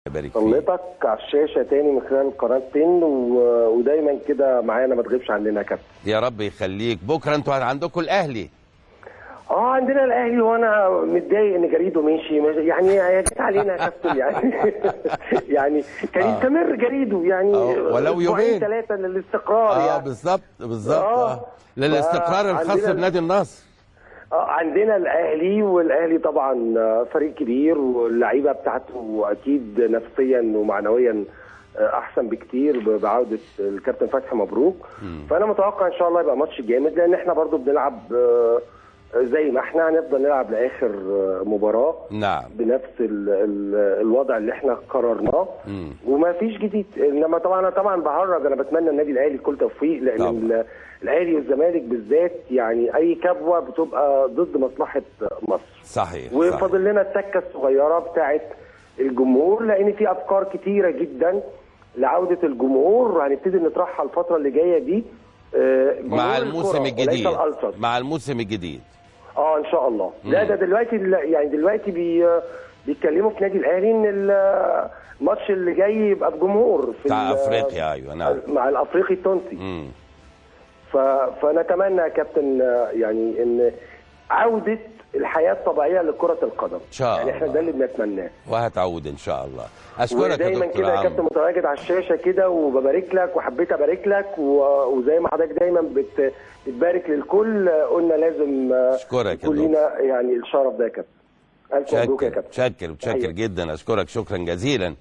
يبارك فيك. طلتك على الشاشه تاني من خلال قناه تن ودايما كده معانا، ما تغيبش عننا يا كابتن. يا رب يخليك. بكره انتوا عندكم الاهلي. عندنا الاهلي، وانا متضايق ان جريده مشي يعني هي جت علينا يا كابتن يعني يعني كان يستمر جريده يعني ولو يومين 3 للاستقرار يعني. بالظبط للاستقرار الخاص بنادي النصر. عندنا الاهلي، والاهلي طبعا فريق كبير، واللعيبه بتاعته اكيد نفسيا ومعنويا احسن بكتير بعوده الكابتن فتحي مبروك. فانا متوقع ان شاء الله يبقى ماتش جامد، لان احنا برضو بنلعب زي ما احنا هنفضل نلعب لاخر مباراه. نعم. بنفس الوضع اللي احنا قررناه، وما فيش جديد. انما طبعا بهرج، انا بتمنى النادي الاهلي كل توفيق، لان الاهلي والزمالك بالذات يعني اي كبوه بتبقى ضد مصلحه مصر. صحيح. وفاضل لنا التكه الصغيره بتاعه الجمهور، لان في افكار كتيره جدا لعوده الجمهور هنبتدي نطرحها الفتره اللي جايه دي مع الموسم الجديد. ان شاء الله. لا ده دلوقتي بيتكلموا في نادي الاهلي ان الماتش اللي جاي يبقى بجمهور في بتاع افريقيا. ايوه نعم، مع الافريقي التونسي. فنتمنى يا كابتن يعني ان عوده الحياه الطبيعيه لكره القدم ان شاء الله. يعني احنا ده اللي بنتمناه، وهتعود ان شاء الله. اشكرك يا دايما كده يا كابتن، متواجد على الشاشه كده، وببارك لك وحبيت ابارك لك، وزي ما حضرتك دايما بتبارك للكل، قلنا لازم يكون لنا يعني الشرف ده يا كابتن. الف مبروك يا كابتن. متشكر جدا. اشكرك شكرا جزيلا.